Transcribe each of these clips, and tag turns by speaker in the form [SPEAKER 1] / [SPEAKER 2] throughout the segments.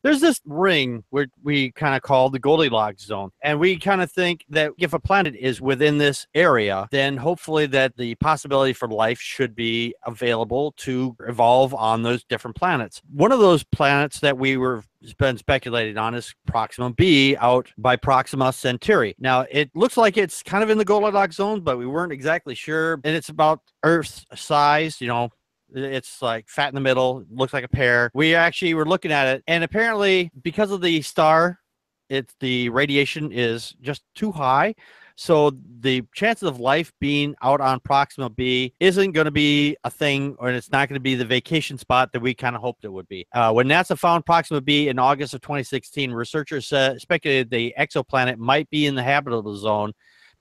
[SPEAKER 1] there's this ring where we kind of call the Goldilocks zone. And we kind of think that if a planet is within this area, then hopefully that the possibility for life should be available to evolve on those different planets. One of those planets that we were been speculated on is Proxima B out by Proxima Centauri. Now, it looks like it's kind of in the Goldilocks zone, but we weren't exactly sure. And it's about Earth's size, it's like fat in the middle, looks like a pear. We actually were looking at it, and apparently because of the star, the radiation is just too high. So the chances of life being out on Proxima B isn't going to be a thing, or it's not going to be the vacation spot that we kind of hoped it would be. When NASA found Proxima B in August of 2016, researchers speculated the exoplanet might be in the habitable zone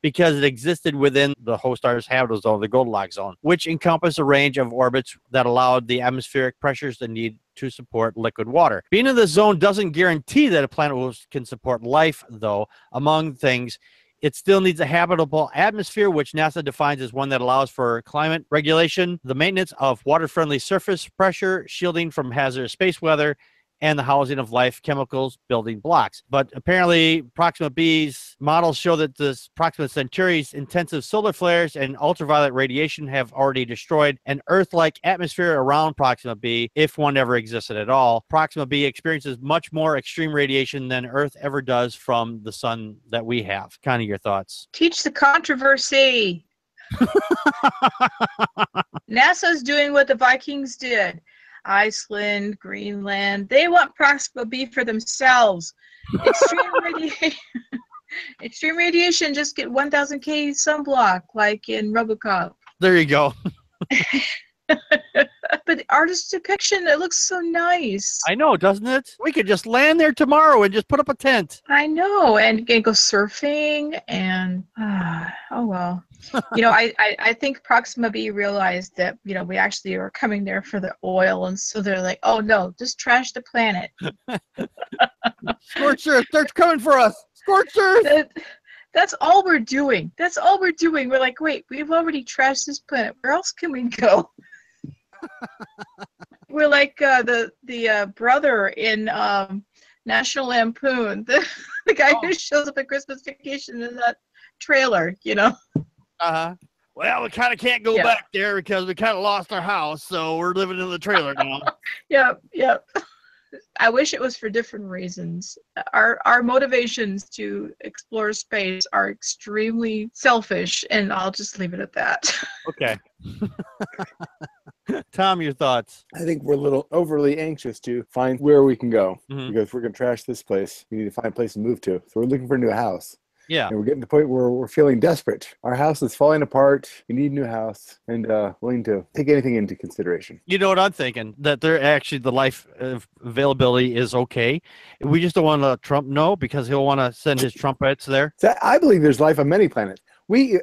[SPEAKER 1] because it existed within the host star's habitable zone, the Goldilocks zone, which encompassed a range of orbits that allowed the atmospheric pressures that need to support liquid water. Being in the zone doesn't guarantee that a planet can support life, though. Among things, it still needs a habitable atmosphere, which NASA defines as one that allows for climate regulation, the maintenance of water-friendly surface pressure, shielding from hazardous space weather, and the housing of life chemicals building blocks. But apparently Proxima B's models show that this Proxima Centauri's intensive solar flares and ultraviolet radiation have already destroyed an Earth-like atmosphere around Proxima B, if one ever existed at all. Proxima B experiences much more extreme radiation than Earth ever does from the sun that we have. Kind of your thoughts.
[SPEAKER 2] Teach the controversy. NASA's doing what the Vikings did. Iceland, Greenland, they want Proxima B for themselves. Extreme radiation, just get 1000 K sunblock like in RoboCop.
[SPEAKER 1] There you go.
[SPEAKER 2] But the artist's depiction, it looks so nice.
[SPEAKER 1] I know, doesn't it? We could just land there tomorrow and just put up a tent.
[SPEAKER 2] I know, and go surfing, and oh well. I think Proxima B realized that, we actually are coming there for the oil, and so they're like, oh no, just trash the planet.
[SPEAKER 1] Scorched Earth, they're coming for us. Scorched Earth.
[SPEAKER 2] That's all we're doing. That's all we're doing. We're like, wait, we've already trashed this planet. Where else can we go? We're like the brother in National Lampoon, the guy who shows up at Christmas Vacation in that trailer,
[SPEAKER 1] Uh-huh. Well, we kind of can't go back there because we kind of lost our house, so we're living in the trailer now.
[SPEAKER 2] Yep. I wish it was for different reasons. Our motivations to explore space are extremely selfish, and I'll just leave it at that.
[SPEAKER 1] Okay. Tom, your thoughts?
[SPEAKER 3] I think we're a little overly anxious to find where we can go because we're going to trash this place. We need to find a place to move to. So we're looking for a new house.
[SPEAKER 1] Yeah.
[SPEAKER 3] And we're getting to the point where we're feeling desperate. Our house is falling apart. We need a new house, and willing to take anything into consideration.
[SPEAKER 1] You know what I'm thinking? That the life availability is okay. We just don't want to let Trump know because he'll want to send his trumpets there.
[SPEAKER 3] So I believe there's life on many planets.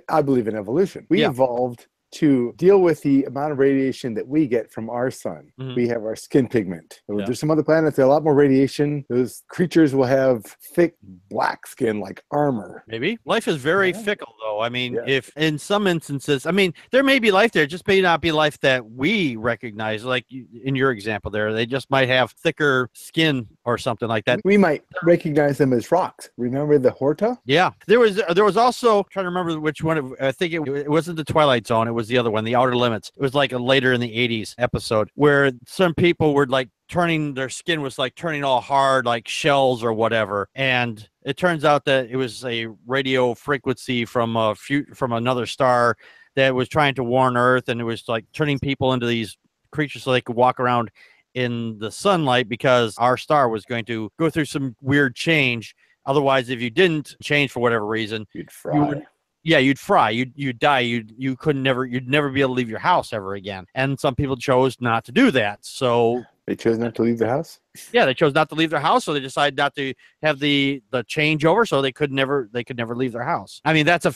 [SPEAKER 3] I believe in evolution. We evolved to deal with the amount of radiation that we get from our sun. We have our skin pigment. There's some other planets that have a lot more radiation. Those creatures will have thick black skin like armor.
[SPEAKER 1] Maybe. Life is very fickle, though. I mean, if in some instances, there may be life there, just may not be life that we recognize. Like in your example there, they just might have thicker skin or something like that.
[SPEAKER 3] We might recognize them as rocks. Remember the Horta?
[SPEAKER 1] Yeah. There was also, trying to remember which one, I think it wasn't the Twilight Zone. It was the other one, the Outer Limits. It was like a later in the 80s episode where some people were like turning, their skin was like turning all hard like shells or whatever, and it turns out that it was a radio frequency from another star that was trying to warn Earth, and it was like turning people into these creatures so they could walk around in the sunlight because our star was going to go through some weird change. Otherwise, if you didn't change for whatever reason,
[SPEAKER 3] you'd fry.
[SPEAKER 1] You'd fry. You'd die. You'd never be able to leave your house ever again. And some people chose not to do that. So
[SPEAKER 3] they chose not to leave the house?
[SPEAKER 1] Yeah, they chose not to leave their house, so they decided not to have the changeover, so they could never leave their house. I mean, that's a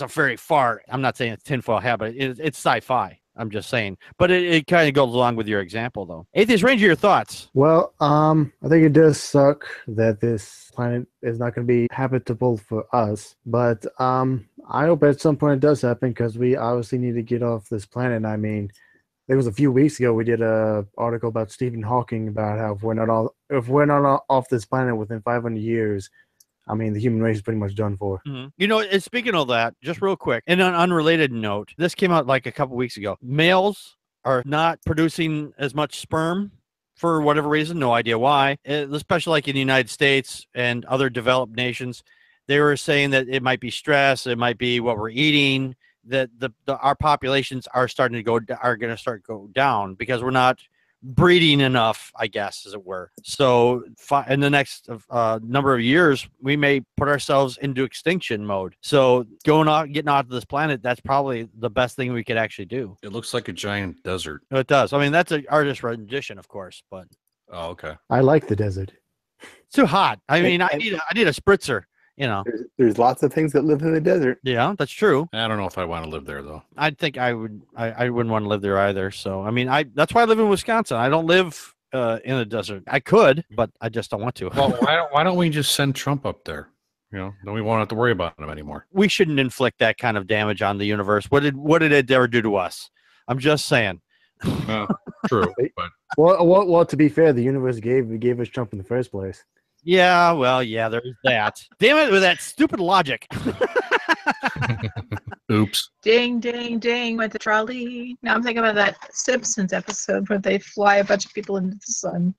[SPEAKER 1] very far. I'm not saying it's tinfoil hat, but it's sci-fi. I'm just saying, but it kind of goes along with your example, though. Atheist Ranger, your thoughts?
[SPEAKER 4] Well, I think it does suck that this planet is not going to be habitable for us, but I hope at some point it does happen because we obviously need to get off this planet. I mean, There was a few weeks ago we did a article about Stephen Hawking about how if we're not off this planet within 500 years, I mean the human race is pretty much done for.
[SPEAKER 1] Mm-hmm. You know, and speaking of that, just real quick, in an unrelated note, this came out like a couple weeks ago. Males are not producing as much sperm for whatever reason, no idea why. Especially like in the United States and other developed nations, they were saying that it might be stress, it might be what we're eating. That our populations are going to start go down because we're not breeding enough, I guess, as it were. So in the next number of years, we may put ourselves into extinction mode. So getting off this planet, that's probably the best thing we could actually do.
[SPEAKER 5] It looks like a giant desert.
[SPEAKER 1] It does. I mean, that's an artist rendition, of course, but
[SPEAKER 5] Oh, okay.
[SPEAKER 4] I like the desert.
[SPEAKER 1] it's too hot. I mean, I need a spritzer. You know,
[SPEAKER 3] there's lots of things that live in the desert.
[SPEAKER 1] Yeah, that's true.
[SPEAKER 5] I don't know if I want to live there though.
[SPEAKER 1] I think I would. I wouldn't want to live there either. So I mean, that's why I live in Wisconsin. I don't live in the desert. I could, but I just don't want to.
[SPEAKER 5] Well, why don't we just send Trump up there? You know, then we won't have to worry about him anymore.
[SPEAKER 1] We shouldn't inflict that kind of damage on the universe. What did it ever do to us? I'm just saying.
[SPEAKER 5] True, but
[SPEAKER 4] well, to be fair, the universe gave us Trump in the first place.
[SPEAKER 1] Yeah, well, yeah, there's that. Damn it with that stupid logic.
[SPEAKER 5] Oops.
[SPEAKER 2] Ding, ding, ding with the trolley. Now I'm thinking about that Simpsons episode where they fly a bunch of people into the sun.